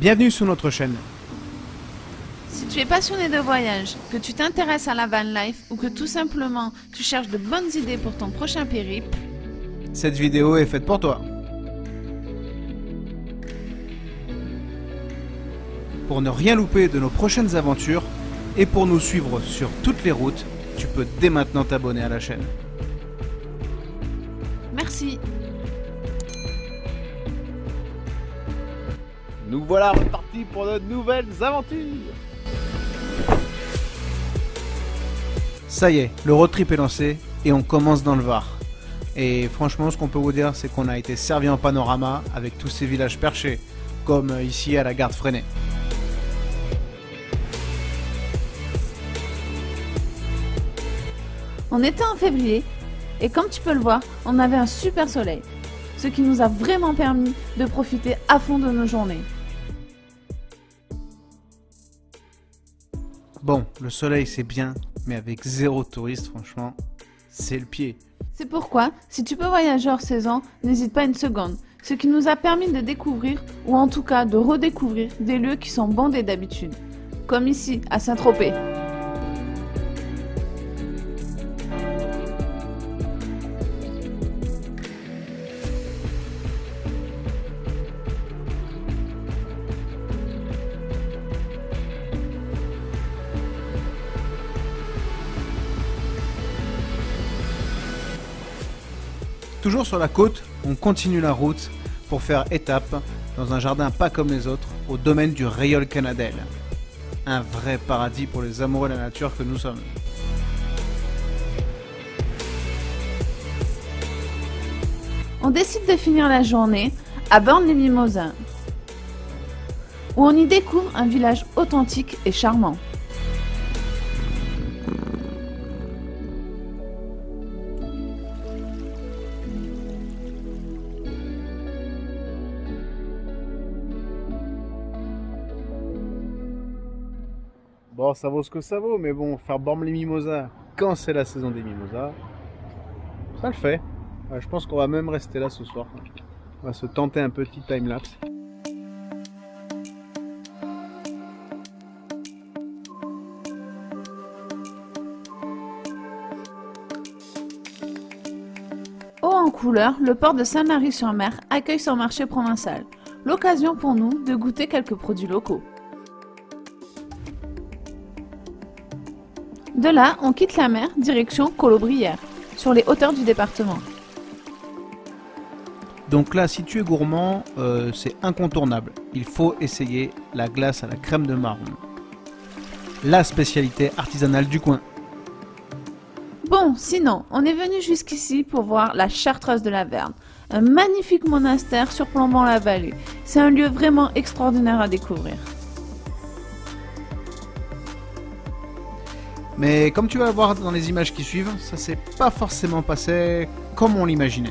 Bienvenue sur notre chaîne. Si tu es passionné de voyage, que tu t'intéresses à la van life ou que tout simplement tu cherches de bonnes idées pour ton prochain périple, Cette vidéo est faite pour toi. Pour ne rien louper de nos prochaines aventures et pour nous suivre sur toutes les routes, tu peux dès maintenant t'abonner à la chaîne. merci. Nous voilà repartis pour de nouvelles aventures. Ça y est, le road trip est lancé et on commence dans le Var. Et franchement, ce qu'on peut vous dire, c'est qu'on a été servi en panorama avec tous ces villages perchés, comme ici à la Garde Freinet. On était en février et comme tu peux le voir, on avait un super soleil, ce qui nous a vraiment permis de profiter à fond de nos journées. Bon, le soleil c'est bien, mais avec zéro touriste, franchement, c'est le pied. C'est pourquoi, si tu peux voyager hors saison, n'hésite pas une seconde, ce qui nous a permis de découvrir, ou en tout cas de redécouvrir, des lieux qui sont bondés d'habitude, comme ici, à Saint-Tropez. Toujours sur la côte, on continue la route pour faire étape dans un jardin pas comme les autres, au domaine du Rayol Canadel. Un vrai paradis pour les amoureux de la nature que nous sommes. On décide de finir la journée à Bornes-les-Mimosins, où on y découvre un village authentique et charmant. Bon, ça vaut ce que ça vaut, mais bon, faire Bormes-les-Mimosas quand c'est la saison des mimosas, ça le fait. Ouais, je pense qu'on va même rester là ce soir. On va se tenter un petit time-lapse. Haut en couleur, le port de Saint-Mary-sur-Mer accueille son marché provençal. L'occasion pour nous de goûter quelques produits locaux. De là, on quitte la mer, direction Colobrières, sur les hauteurs du département. Donc là, si tu es gourmand, c'est incontournable. Il faut essayer la glace à la crème de marron. La spécialité artisanale du coin. Bon, sinon, on est venu jusqu'ici pour voir la Chartreuse de la Verne, un magnifique monastère surplombant la vallée. C'est un lieu vraiment extraordinaire à découvrir. Mais comme tu vas le voir dans les images qui suivent, ça s'est pas forcément passé comme on l'imaginait.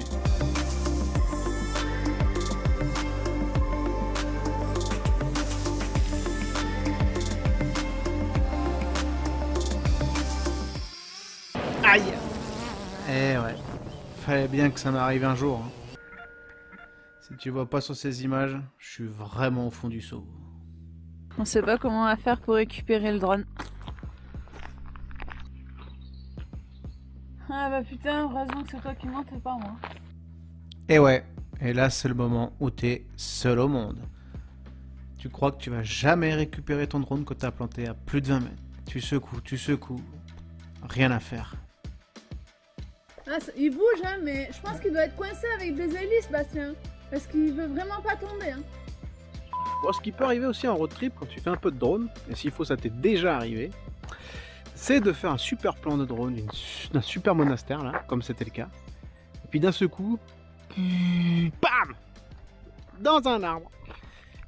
Aïe! Eh ouais, fallait bien que ça m'arrive un jour. Hein. Si tu vois pas sur ces images, je suis vraiment au fond du seau. On sait pas comment on va faire pour récupérer le drone. Ah bah putain, heureusement que c'est toi qui montes et pas moi. Et ouais, et là c'est le moment où t'es seul au monde. Tu crois que tu vas jamais récupérer ton drone que t'as planté à plus de 20 mètres. Tu secoues, rien à faire. Ah, il bouge, hein, mais je pense qu'il doit être coincé avec des hélices, Bastien. Parce qu'il veut vraiment pas tomber. Hein. Bon, ce qui peut arriver aussi en road trip quand tu fais un peu de drone, et s'il faut ça t'est déjà arrivé, c'est de faire un super plan de drone, un super monastère là, comme c'était le cas. Et puis d'un seul coup, bam, dans un arbre.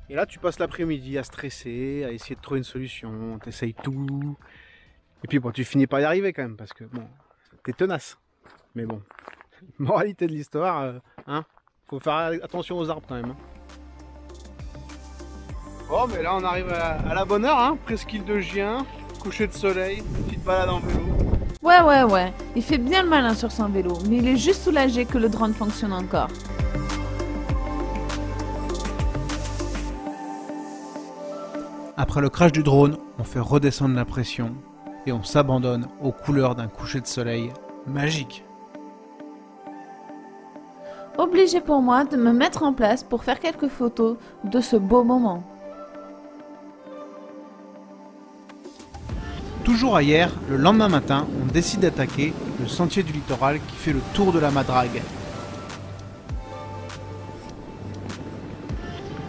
Et là tu passes l'après-midi à stresser, à essayer de trouver une solution, t'essayes tout. Et puis bon, tu finis par y arriver quand même, parce que bon, t'es tenace. Mais bon, moralité de l'histoire, hein, faut faire attention aux arbres quand même. Hein. Bon, mais là on arrive à la bonne heure, hein, presqu'île de Gien, coucher de soleil, petite balade en vélo. Ouais, il fait bien le malin sur son vélo, mais il est juste soulagé que le drone fonctionne encore. Après le crash du drone, on fait redescendre la pression et on s'abandonne aux couleurs d'un coucher de soleil magique. Obligé pour moi de me mettre en place pour faire quelques photos de ce beau moment. Toujours ailleurs, le lendemain matin, on décide d'attaquer le sentier du littoral qui fait le tour de la Madrague.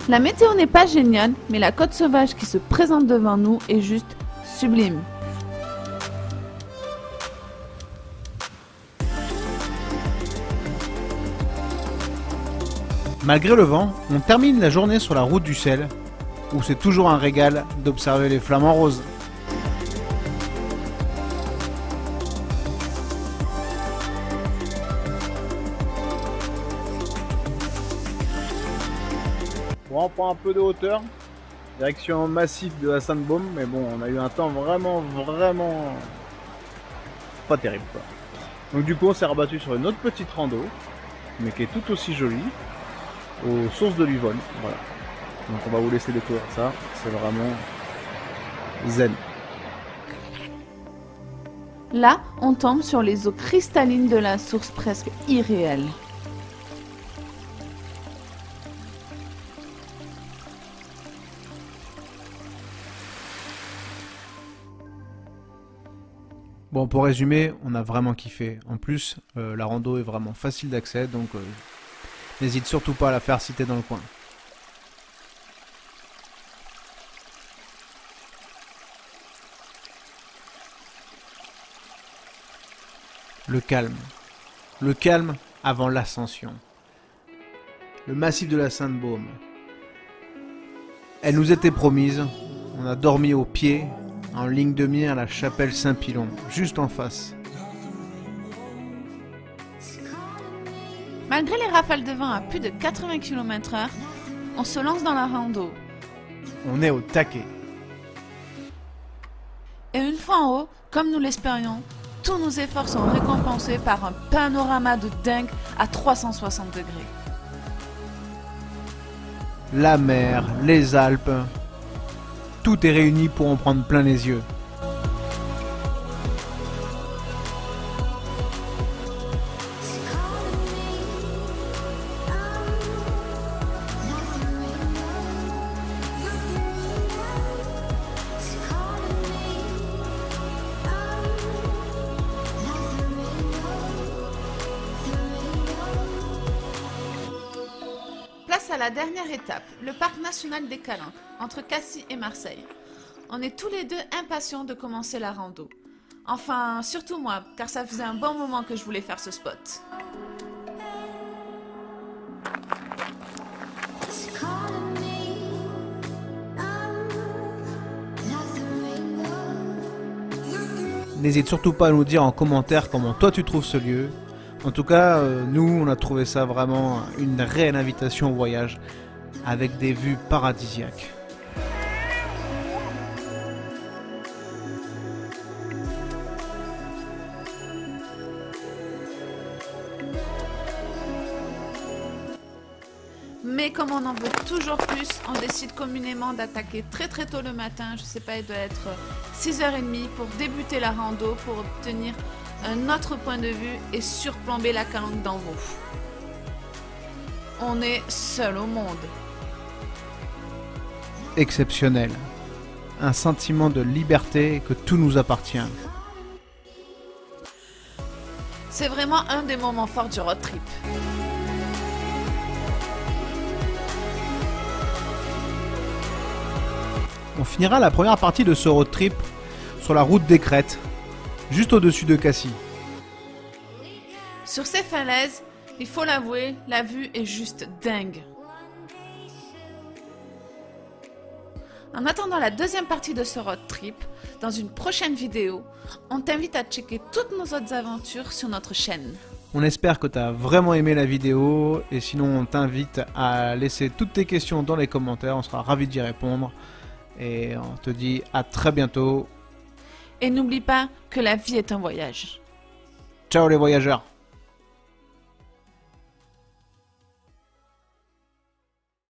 La météo n'est pas géniale, mais la côte sauvage qui se présente devant nous est juste sublime. Malgré le vent, on termine la journée sur la route du sel, où c'est toujours un régal d'observer les flamants roses. Bon, on prend un peu de hauteur, direction massif de la Sainte-Baume, mais bon, on a eu un temps vraiment pas terrible, quoi. Donc du coup, on s'est rabattu sur une autre petite rando, mais qui est tout aussi jolie, aux sources de l'Yvonne, voilà. Donc on va vous laisser découvrir ça, c'est vraiment zen. Là, on tombe sur les eaux cristallines de la source presque irréelle. Bon, pour résumer, on a vraiment kiffé. En plus, la rando est vraiment facile d'accès, donc n'hésite surtout pas à la faire si t'es dans le coin. Le calme. Le calme avant l'ascension. Le massif de la Sainte-Baume. Elle nous était promise. On a dormi au pied, en ligne de mire, la chapelle Saint-Pilon, juste en face. Malgré les rafales de vent à plus de 80 km/h, on se lance dans la rando. On est au taquet. Et une fois en haut, comme nous l'espérions, tous nos efforts sont récompensés par un panorama de dingue à 360 degrés. La mer, les Alpes, tout est réuni pour en prendre plein les yeux. Place à la dernière étape, le parc national des Calanques, entre Cassis et Marseille. On est tous les deux impatients de commencer la rando. Enfin, surtout moi, car ça faisait un bon moment que je voulais faire ce spot. N'hésite surtout pas à nous dire en commentaire comment toi tu trouves ce lieu. En tout cas, nous, on a trouvé ça vraiment une réelle invitation au voyage, avec des vues paradisiaques. Mais comme on en veut toujours plus, on décide communément d'attaquer très tôt le matin, je sais pas, il doit être 6h30 pour débuter la rando, pour obtenir un autre point de vue et surplomber la Calanque d'en haut. On est seul au monde. Exceptionnel. Un sentiment de liberté que tout nous appartient. C'est vraiment un des moments forts du road trip. On finira la première partie de ce road trip sur la route des Crêtes, juste au-dessus de Cassis. Sur ces falaises, il faut l'avouer, la vue est juste dingue. En attendant la deuxième partie de ce road trip, dans une prochaine vidéo, on t'invite à checker toutes nos autres aventures sur notre chaîne. On espère que tu as vraiment aimé la vidéo et sinon on t'invite à laisser toutes tes questions dans les commentaires, on sera ravis d'y répondre. Et on te dit à très bientôt. Et n'oublie pas que la vie est un voyage. Ciao les voyageurs.